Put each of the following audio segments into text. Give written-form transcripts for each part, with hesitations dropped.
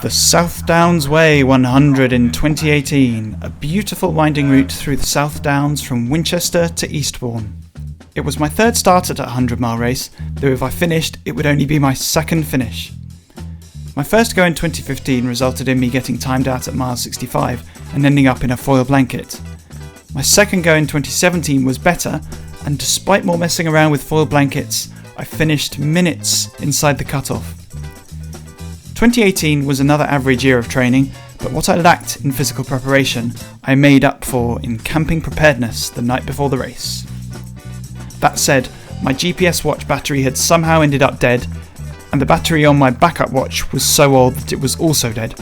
The South Downs Way 100 in 2018, a beautiful winding route through the South Downs from Winchester to Eastbourne. It was my third start at a 100-mile race, though if I finished, it would only be my second finish. My first go in 2015 resulted in me getting timed out at mile 65 and ending up in a foil blanket. My second go in 2017 was better, and despite more messing around with foil blankets, I finished minutes inside the cutoff. 2018 was another average year of training, but what I lacked in physical preparation, I made up for in camping preparedness the night before the race. That said, my GPS watch battery had somehow ended up dead, and the battery on my backup watch was so old that it was also dead.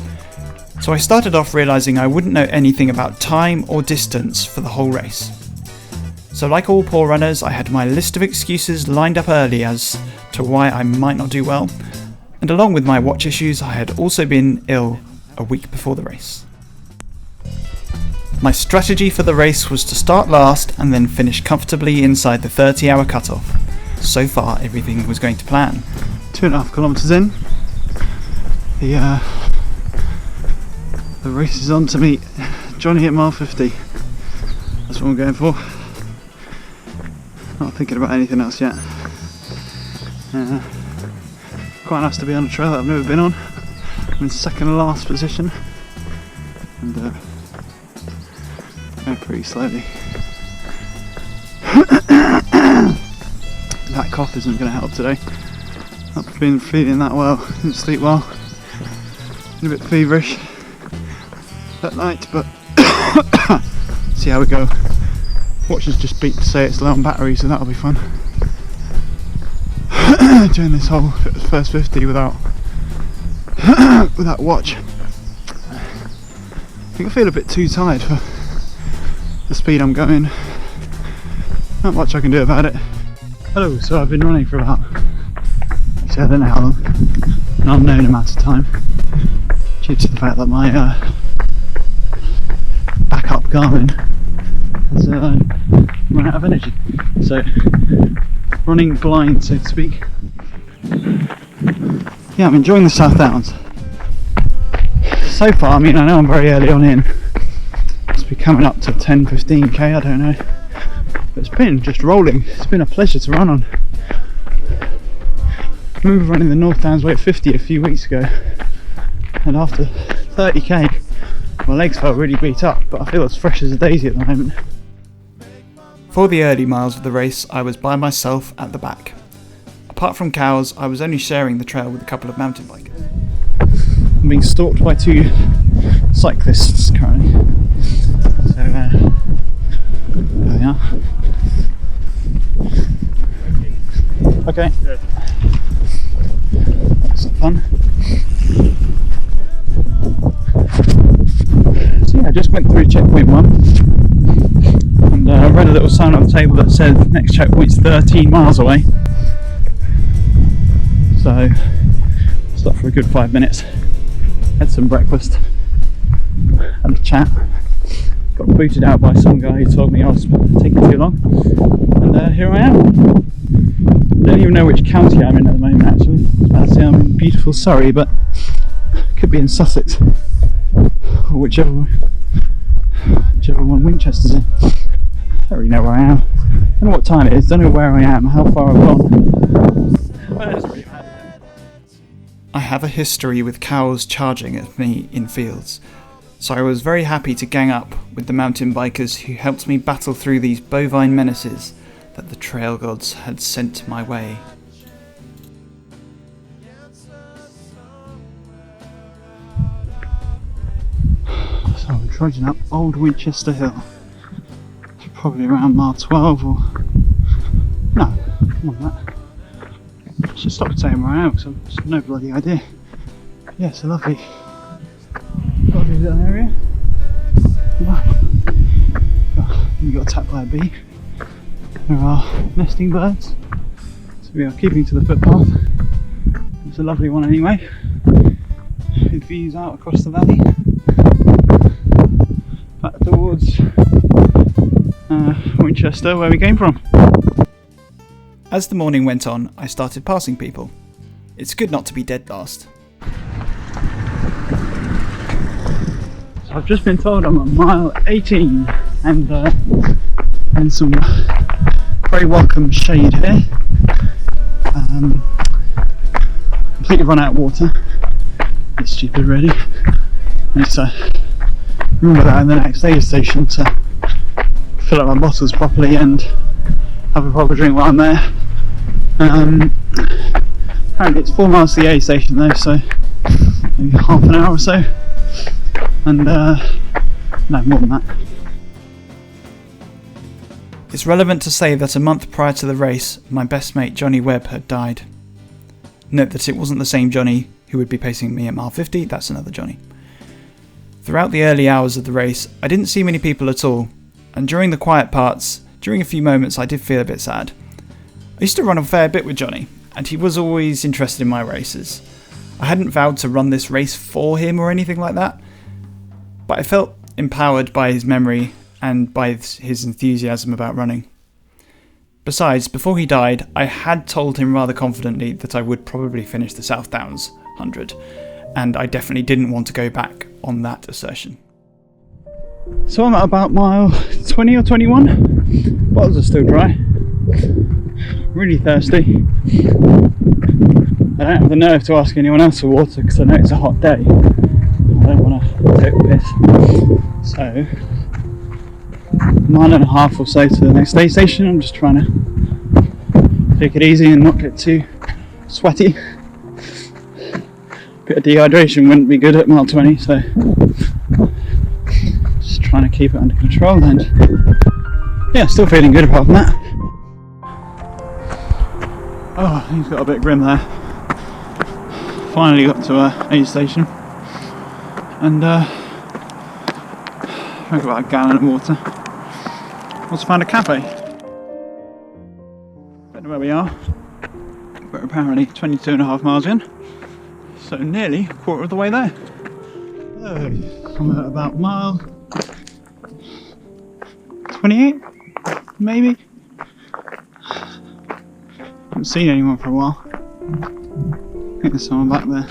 So I started off realising I wouldn't know anything about time or distance for the whole race. So like all poor runners, I had my list of excuses lined up early as to why I might not do well, and along with my watch issues, I had also been ill a week before the race. My strategy for the race was to start last and then finish comfortably inside the 30-hour cutoff. So far, everything was going to plan. 2.5 kilometres in, the race is on to meet Johnny at mile 50. That's what I'm going for. Not thinking about anything else yet. Quite nice to be on a trail that I've never been on. I'm in second to last position and going pretty slowly. That cough isn't going to help today. I've been feeling that well, didn't sleep well, been a bit feverish that night, but see how we go. Watch has just beeped to say it's low on battery, so that'll be fun. Doing this whole first 50 without watch. I think I feel a bit too tired for the speed I'm going. Not much I can do about it. Hello, so I've been running for about, I don't know how long, an unknown amount of time, due to the fact that my backup Garmin has run out of energy. So, running blind, so to speak. Yeah, I'm enjoying the South Downs. So far, I mean, I know I'm very early on in. Must be coming up to 10-15k, I don't know. But it's been just rolling. It's been a pleasure to run on. I remember running the North Downs Way at 50 a few weeks ago, and after 30k, my legs felt really beat up, but I feel as fresh as a daisy at the moment. For the early miles of the race, I was by myself at the back. Apart from cows, I was only sharing the trail with a couple of mountain bikers. I'm being stalked by 2 cyclists currently. So, there we are. Okay. That's fun. So yeah, I just went through checkpoint 1 and I read a little sign on the table that said next checkpoint's 13 miles away. So stopped for a good 5 minutes, had some breakfast, had a chat, got booted out by some guy who told me I was taking too long, and here I am. I don't even know which county I'm in at the moment actually. I was about to say I'm in beautiful Surrey, but could be in Sussex, or whichever one Winchester's in. I don't really know where I am. I don't know what time it is, don't know where I am, how far I've gone. Well, it doesn't really matter. I have a history with cows charging at me in fields, so I was very happy to gang up with the mountain bikers who helped me battle through these bovine menaces that the trail gods had sent my way. So we're trudging up Old Winchester Hill. It's probably around mile 12 or... no, more than that. I should stop saying where I am because I've just no bloody idea. Yeah, it's a lovely little area. Wow. We got attacked by a bee. There are nesting birds. So we are keeping to the footpath. It's a lovely one anyway. It views out across the valley. Back towards Winchester, where we came from. As the morning went on, I started passing people. It's good not to be dead last. I've just been told I'm at mile 18 and in some very welcome shade here. Completely run out of water. It's stupid really. I need to remember that in the next aid station to fill up my bottles properly and have a proper drink while I'm there. Apparently it's 4 miles to the aid station though, so maybe half an hour or so. And no, more than that. It's relevant to say that a month prior to the race, my best mate Johnny Webb had died. Note that it wasn't the same Johnny who would be pacing me at mile 50, that's another Johnny. Throughout the early hours of the race, I didn't see many people at all, and during the quiet parts, during a few moments I did feel a bit sad. I used to run a fair bit with Johnny, and he was always interested in my races. I hadn't vowed to run this race for him or anything like that, but I felt empowered by his memory and by his enthusiasm about running. Besides, before he died, I had told him rather confidently that I would probably finish the South Downs 100, and I definitely didn't want to go back on that assertion. So I'm at about mile 20 or 21. Bottles are still dry. Really thirsty. I don't have the nerve to ask anyone else for water because I know it's a hot day. I don't want to take the piss. So, mile and a half or so to the next aid station. I'm just trying to take it easy and not get too sweaty. Bit of dehydration wouldn't be good at mile 20, so just trying to keep it under control. And yeah, still feeling good apart from that. Oh, he's got a bit grim there. Finally got to a aid station and drank about a gallon of water. Also found a cafe. Don't know where we are. We're apparently 22.5 miles in, so nearly a quarter of the way there. I'm at about mile 28, maybe. Haven't seen anyone for a while. I think there's someone back there.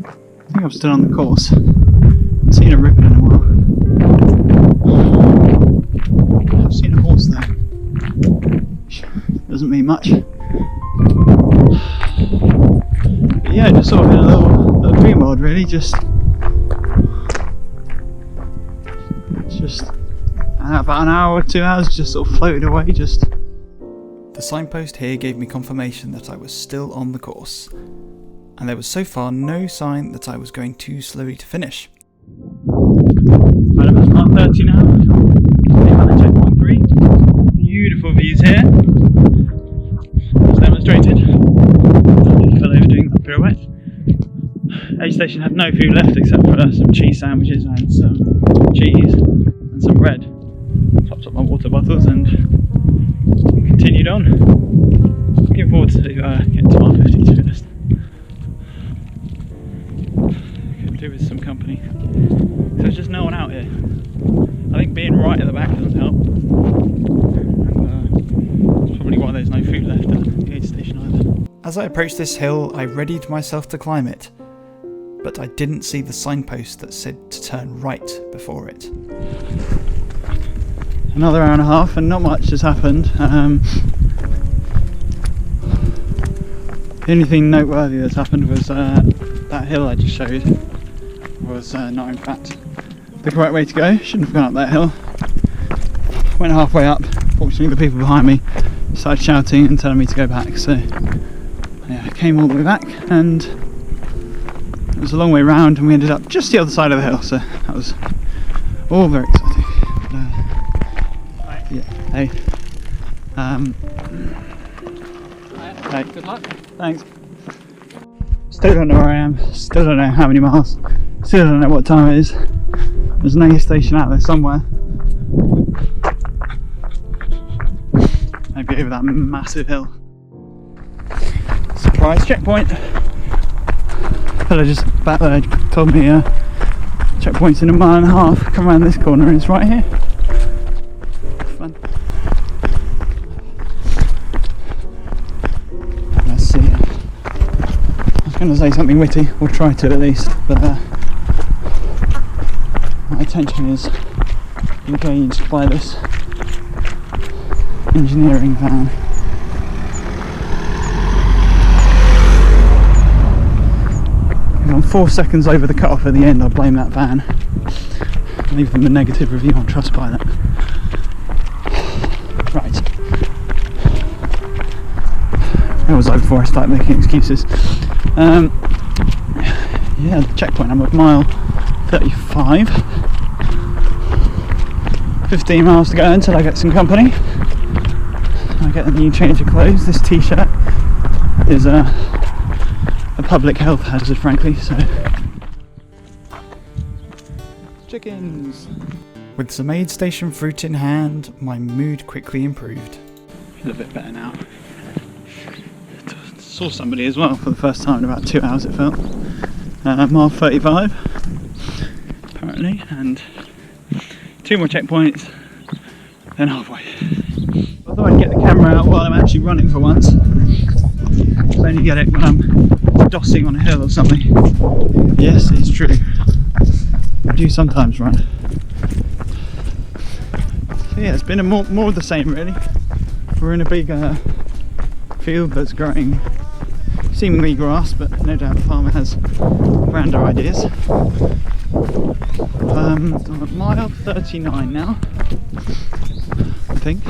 I think I'm still on the course. Haven't seen a ribbon in a while. I've seen a horse there. Doesn't mean much. But yeah, just sort of in a little dream world really. Just about an hour or 2 hours just sort of floated away. The signpost here gave me confirmation that I was still on the course, and there was so far no sign that I was going too slowly to finish. Right about mile 30 now. At checkpoint 3. Beautiful views here. As demonstrated. I fell over doing that pirouette. Aid station had no food left except for some cheese sandwiches and some cheese and some bread. Topped up my water bottles and continued on. Looking forward to getting to mile 50 to be honest. Could do with some company. So there's just no one out here. I think being right at the back doesn't help. That's probably why there's no food left at the aid station either. As I approached this hill, I readied myself to climb it, but I didn't see the signpost that said to turn right before it. Another hour and a half and not much has happened. The only thing noteworthy that's happened was that hill I just showed was not in fact the correct way to go. Shouldn't have gone up that hill. Went halfway up. Fortunately the people behind me started shouting and telling me to go back, so yeah, I came all the way back and it was a long way round and we ended up just the other side of the hill, so that was all very exciting. Yeah, hey. Hey. Good luck. Thanks. Still don't know where I am, still don't know how many miles, still don't know what time it is. There's an aid station out there somewhere. Maybe over that massive hill. Surprise checkpoint. Fella just back there told me checkpoint's in a mile and a half. Come around this corner and it's right here. Fun. Let's see. I was going to say something witty, or try to at least, but my attention is engaged by this engineering van. If I'm 4 seconds over the cut-off at the end, I'll blame that van. Leave them a negative review on Trustpilot. Right. That was over before I started making excuses. Yeah, the checkpoint, I'm at mile 35. 15 miles to go until I get some company. I get a new change of clothes. This t-shirt is a public health hazard, frankly, so. Chickens! With some aid station fruit in hand, my mood quickly improved. Feel a bit better now. Saw somebody as well for the first time in about 2 hours, it felt. Mile 35, apparently, and 2 more checkpoints, then halfway. I thought I'd get the camera out while I'm actually running for once. I only get it when I'm dossing on a hill or something. Yes, it's true. I do sometimes run. So yeah, it's been more of the same really. We're in a big field that's growing seemingly grass, but no doubt the farmer has grander ideas. I'm at mile 39 now, I think,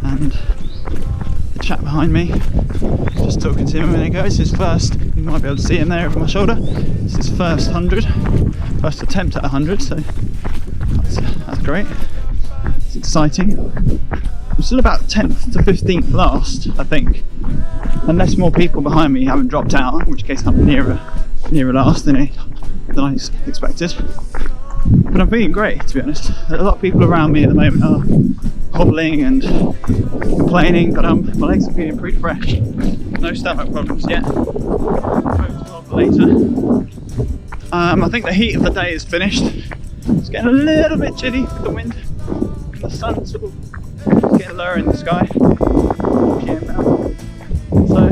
and the chap behind me, just talking to him a minute ago, it's his first, you might be able to see him there over my shoulder, it's his first 100, first attempt at 100, so that's great, it's exciting. I'm still about 10th to 15th last, I think, unless more people behind me haven't dropped out, in which case I'm nearer last than I expected. But I'm feeling great, to be honest. A lot of people around me at the moment are hobbling and complaining, but my legs are feeling pretty fresh. No stomach problems yet. Later. I think the heat of the day is finished. It's getting a little bit chilly with the wind and the sun sort of getting lower in the sky. PM now. So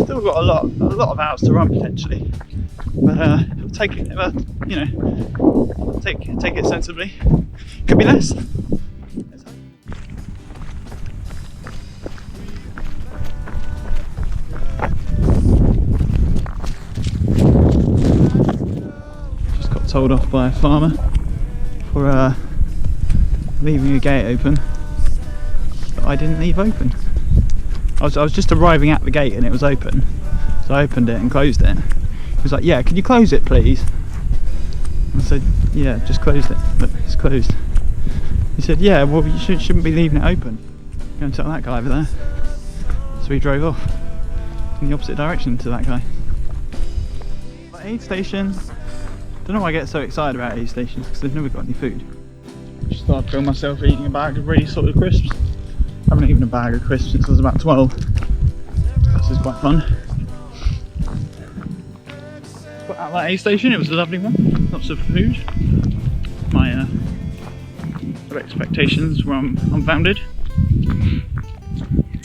still got a lot of hours to run potentially, but it'll take it, you know, take it sensibly. Could be less. Just got told off by a farmer for leaving a gate open that I didn't leave open. I was just arriving at the gate and it was open, so I opened it and closed it. He was like, "Yeah, can you close it please?" I said, "Yeah, just closed it. Look, it's closed." He said, "Yeah, well you shouldn't be leaving it open. Go and tell that guy over there." So he drove off in the opposite direction to that guy. Aid station. Don't know why I get so excited about aid stations because they've never got any food. Just thought I'd film myself eating a bag of really salted crisps. I haven't eaten a bag of crisps since I was about 12. This is quite fun. Put out that aid station, it was a lovely one. Lots of food. My expectations were unfounded.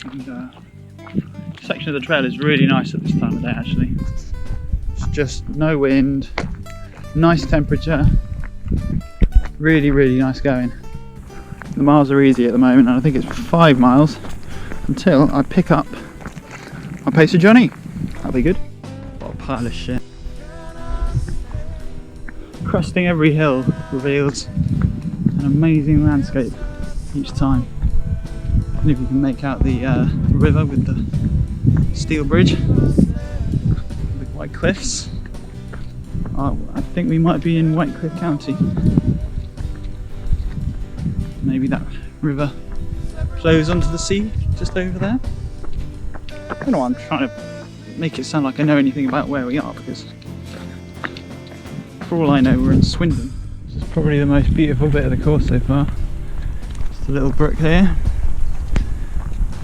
And the section of the trail is really nice at this time of day actually. It's just no wind, nice temperature, really nice going. The miles are easy at the moment, and I think it's 5 miles until I pick up my pacer Johnny. That'll be good. What a pile of shit. Cresting every hill reveals an amazing landscape each time. And if you can make out the river with the steel bridge, the white cliffs. I think we might be in Whitecliff County. Maybe that river flows onto the sea just over there. I don't know why I'm trying to make it sound like I know anything about where we are, because for all I know we're in Swindon. This is probably the most beautiful bit of the course so far. Just a little brook here.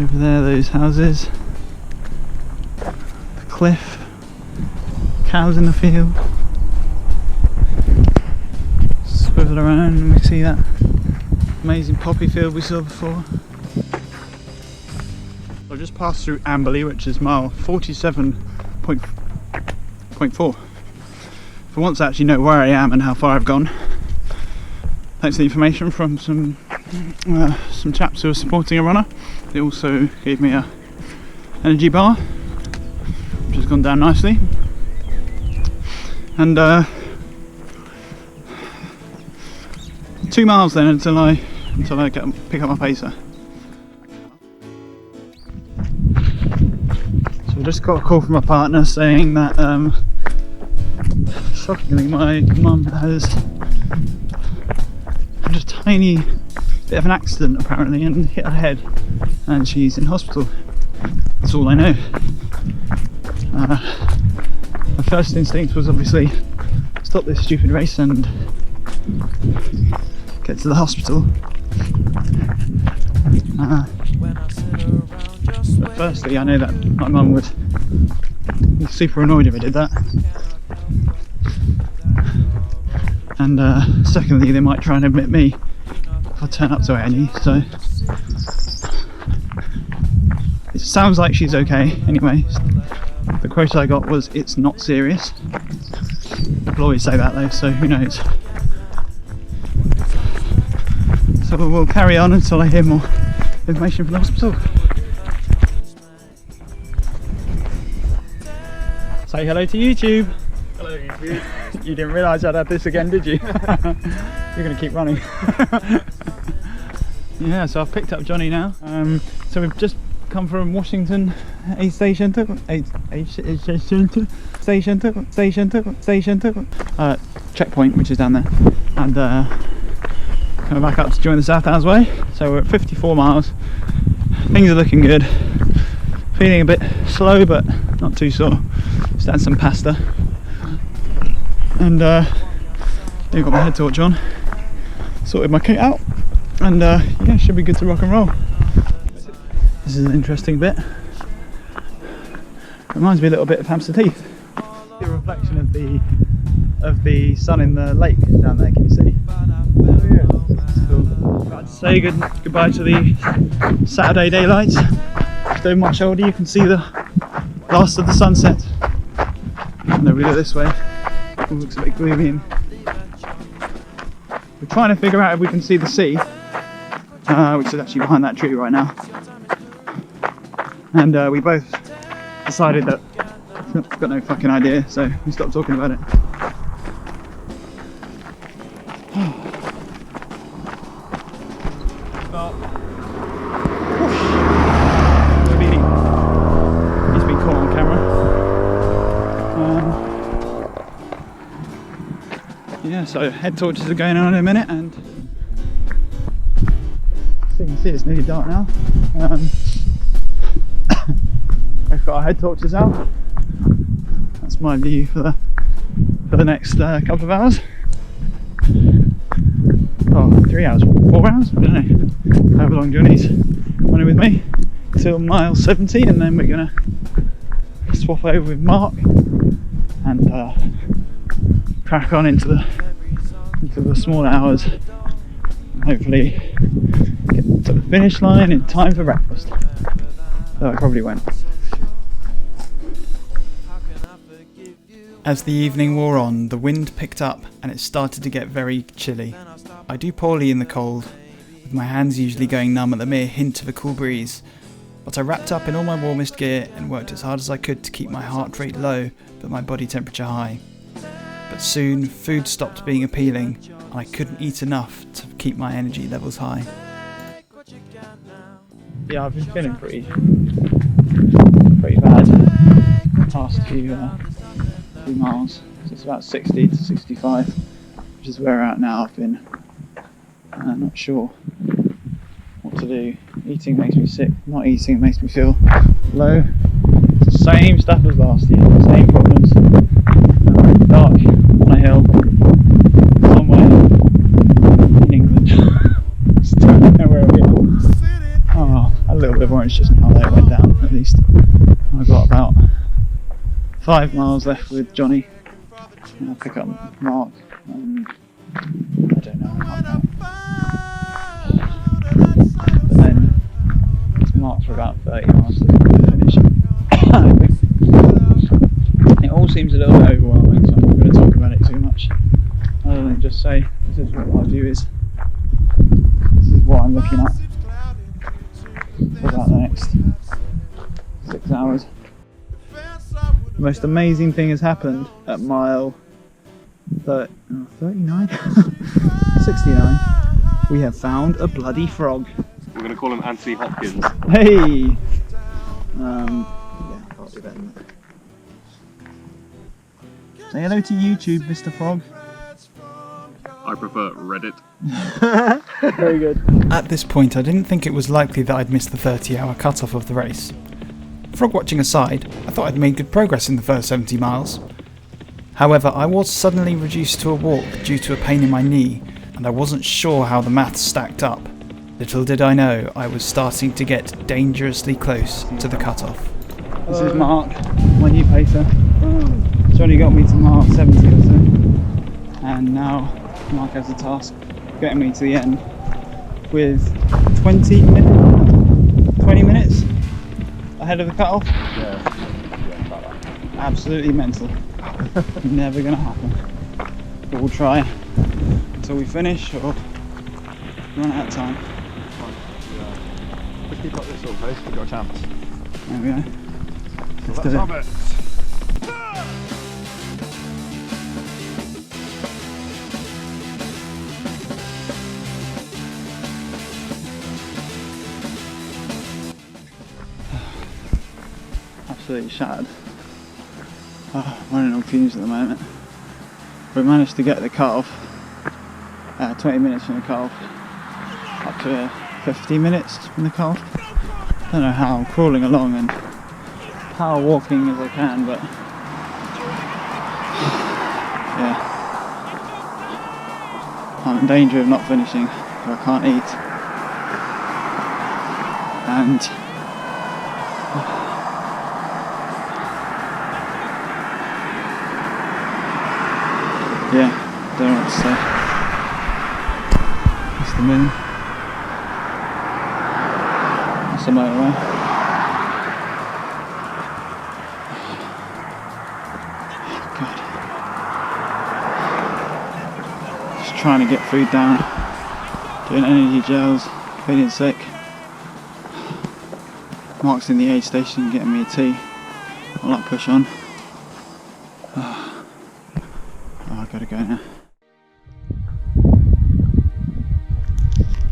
Over there, those houses. The cliff. Cows in the field. Swivel around and we see that amazing poppy field we saw before. I just passed through Amberley, which is mile 47.4. But once I actually know where I am and how far I've gone, thanks to the information from some chaps who are supporting a runner, they also gave me a energy bar, which has gone down nicely. And 2 miles then until I pick up my pacer. So I just got a call from my partner saying that shockingly my mum has had a tiny bit of an accident apparently and hit her head, and she's in hospital. That's all I know. My first instinct was obviously stop this stupid race and get to the hospital. But firstly, I know that my mum would be super annoyed if I did that. And secondly, they might try and admit me if I turn up to A&E, so it sounds like she's okay anyway. The quote I got was, "It's not serious." People always say that though, so who knows. So we'll carry on until I hear more information from the hospital. Say hello to YouTube. Hello YouTube. You didn't realise I'd had this again, did you? You're going to keep running. Yeah, so I've picked up Johnny now. So we've just come from Washington station checkpoint, which is down there, and coming back up to join the South Downs Way. So we're at 54 miles. Things are looking good. Feeling a bit slow, but not too sore. Just had some pasta, and I've got my head torch on. Sorted my kit out, and yeah, should be good to rock and roll. This is an interesting bit. Reminds me a little bit of Hampstead Heath. The reflection of the sun in the lake down there. Can you see? That's cool. Right, to say goodbye to the Saturday daylight. Just over my shoulder, you can see the last of the sunset. And then we look this way. It looks a bit gloomy. And we're trying to figure out if we can see the sea, which is actually behind that tree right now. And we both decided that we've got no fucking idea, so we stopped talking about it. He's been caught on camera. Yeah, so head torches are going on in a minute, and so you can see it's nearly dark now. We've got our head torches out. That's my view for the next couple of hours. Oh, 3 hours, 4 hours? I don't know. However long Johnny's running with me till mile 70, and then we're gonna swap over with Marc and crack on into the smaller hours, and hopefully get to the finish line in time for breakfast. Though I probably won't. As the evening wore on, the wind picked up and it started to get very chilly. I do poorly in the cold, with my hands usually going numb at the mere hint of a cool breeze, but I wrapped up in all my warmest gear and worked as hard as I could to keep my heart rate low but my body temperature high. But soon food stopped being appealing and I couldn't eat enough to keep my energy levels high. Yeah, I've been feeling pretty bad the past few miles. So it's about 60 to 65, which is where we're at now. I've been not sure what to do. Eating makes me sick, not eating makes me feel low. It's the same stuff as last year, same problems. Dark, on a hill, somewhere in England. Still don't know where we are. Oh, a little bit of orange just now, it went down at least. I've got about 5 miles left with Johnny. And I'll pick up Marc, and I don't know, but then it's Marc for about 30 miles to finish. I think it all seems a little bit overwhelming, so I'm not going to talk about it too just say this is what my view is. This is what I'm looking at for about the next 6 hours. The most amazing thing has happened at mile 39? 69. We have found a bloody frog. We're going to call him Anthony Hopkins. Hey! Yeah, can't do better than that. Say hello to YouTube, Mr. Frog. I prefer Reddit. Very good. At this point, I didn't think it was likely that I'd miss the 30-hour cut-off of the race. Frog watching aside, I thought I'd made good progress in the first 70 miles. However, I was suddenly reduced to a walk due to a pain in my knee, and I wasn't sure how the maths stacked up. Little did I know, I was starting to get dangerously close to the cut-off. This is Marc, my new pacer. It's only got me to mile 70 or so. And now Marc has the task of getting me to the end with 20 minutes ahead of the cut-off. Yeah, about that. Absolutely mental. Never gonna happen. But we'll try until we finish or run out of time. If we keep up this sort of pace, we've got a chance. There we go. Let's do Have it. it. Absolutely shattered. Oh, I'm running on fumes at the moment. We managed to get the cut-off 20 minutes from the cut-off up to 50 minutes from the cut-off. Don't know how, I'm crawling along and power walking as I can, but yeah, I'm in danger of not finishing if I can't eat. And yeah, don't know what to say. That's the moon. That's the motorway. God. Just trying to get food down. Doing energy gels. Feeling sick. Marc's in the aid station getting me a tea. I'll like push on. I've got to go now.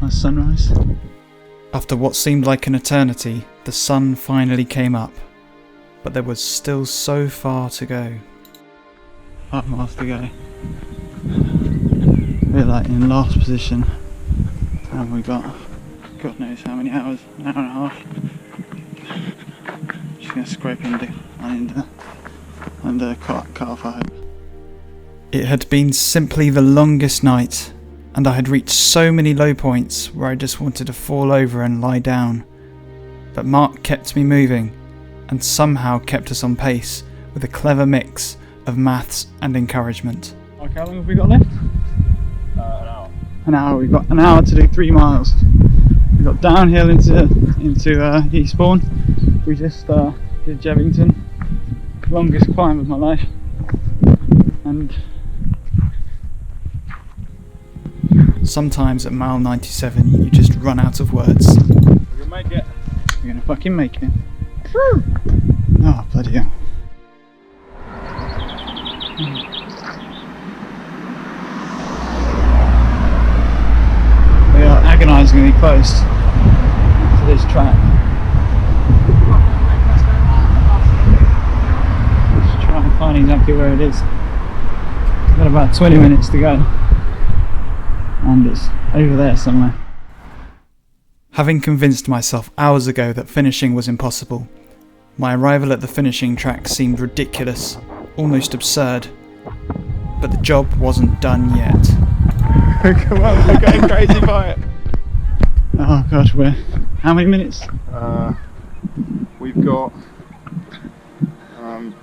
Nice sunrise. After what seemed like an eternity, the sun finally came up, but there was still so far to go. 5 miles to go. We're like in last position, and we got God knows how many hours, an hour and a half. Just gonna scrape under cut off, I hope. It had been simply the longest night, and I had reached so many low points where I just wanted to fall over and lie down. But Marc kept me moving, and somehow kept us on pace with a clever mix of maths and encouragement. Marc, how long have we got left? An hour. An hour. We've got an hour to do 3 miles. We've got downhill into Eastbourne. We just did Jevington, longest climb of my life, and Sometimes at mile 97 you just run out of words. We're gonna make it. we're gonna fucking make it. Oh bloody hell! We are agonisingly close to this track. Just try and find exactly where it is. We've got about 20 minutes to go, and it's over there somewhere. Having convinced myself hours ago that finishing was impossible, my arrival at the finishing track seemed ridiculous, almost absurd. But the job wasn't done yet. Come on, we're going crazy by it. Oh gosh, we're how many minutes? We've got 4 minutes.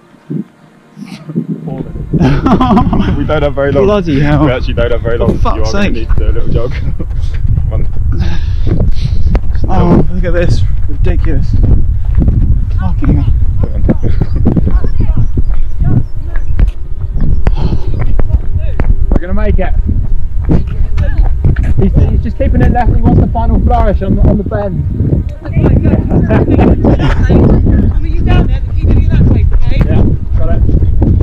We don't have very long. Bloody hell! We actually don't have very long. For fuck's You are going to sake. need to do a little jog. Come on. Oh, look at this! Ridiculous! Fucking hell! We're going to make it. keeping it left. He wants the final flourish on the bend. Are you down there? Keep doing that way, okay? Yeah, got it.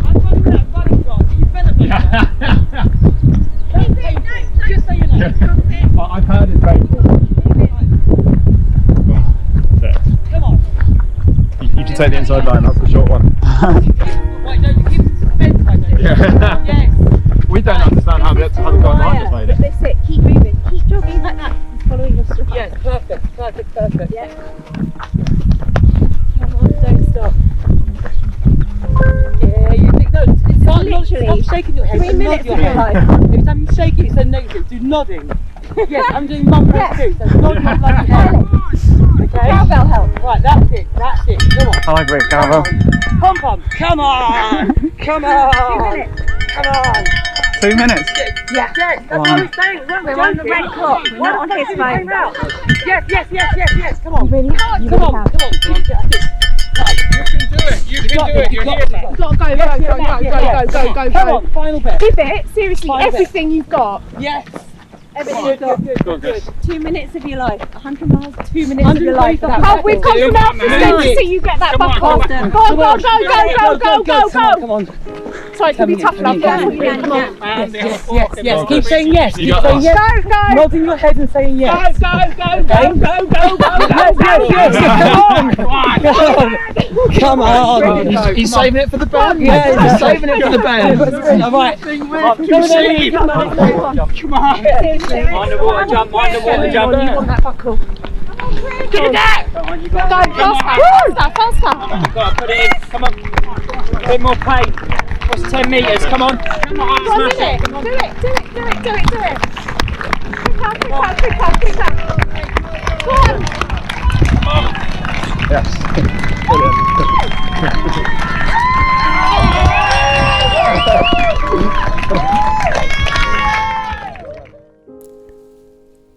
I'm running that running front. You better be. Just so you know. I've heard it's painful. Come on. You can take the inside line, that's the short one. Wait, no, you keep it suspense, I know. Yeah. Yes. We don't understand how the guy behind us made it. That's it, keep moving, keep jogging like that. Following your stride. Yes, perfect. Yeah. Come on, don't stop. Yeah, you think, no, it's not literally stop shaking your head. 3 minutes Nod of your your head. life. Every time you shake it, it's a negative. Do nodding. Yes, I'm doing mum too. So nod your bloody head. Okay? Cowbell help. Right, that's it. Come on. I agree, cowbell. Pom pom. Come on. 2 minutes. Come on. 2 minutes. Yes, that's what I was saying. We're on the red clock. We're not on his phone. Yes. Come on. Really? Come on. That's it. You can do it, you're here. Go. Come on, final bet. Give it, seriously, Find it. everything you've got. Yes. Everything you've got. Good. 2 minutes of your life. 100 miles, 2 minutes of your life. 125. Oh, we've come from out to see you get that buckle. Go. Come on. Sorry, it's going to be tough love. Come on. Yes. Keep saying yes. You got this. Go. Nodding your head and saying yes. Go. Come on. He's saving it for the band. Yeah, he's saving it for the band. All right. Come on. Seriously. Mind the water jump. You want that buckle. Give it that! Go, faster! Gotta put it in. Come on. A bit more pace. What's 10 metres? Come on. Go on, do it! Do it! Quicker! Go on! Yes.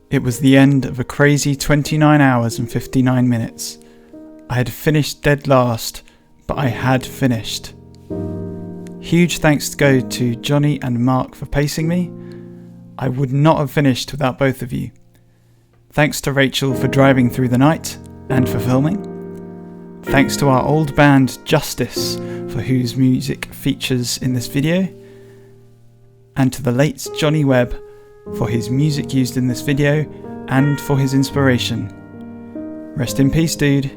It was the end of a crazy 29 hours and 59 minutes. I had finished dead last, but I had finished. Huge thanks go to Johnny and Marc for pacing me. I would not have finished without both of you. Thanks to Rachel for driving through the night and for filming. Thanks to our old band Justice, for whose music features in this video. And to the late Johnny Webb for his music used in this video and for his inspiration. Rest in peace, dude.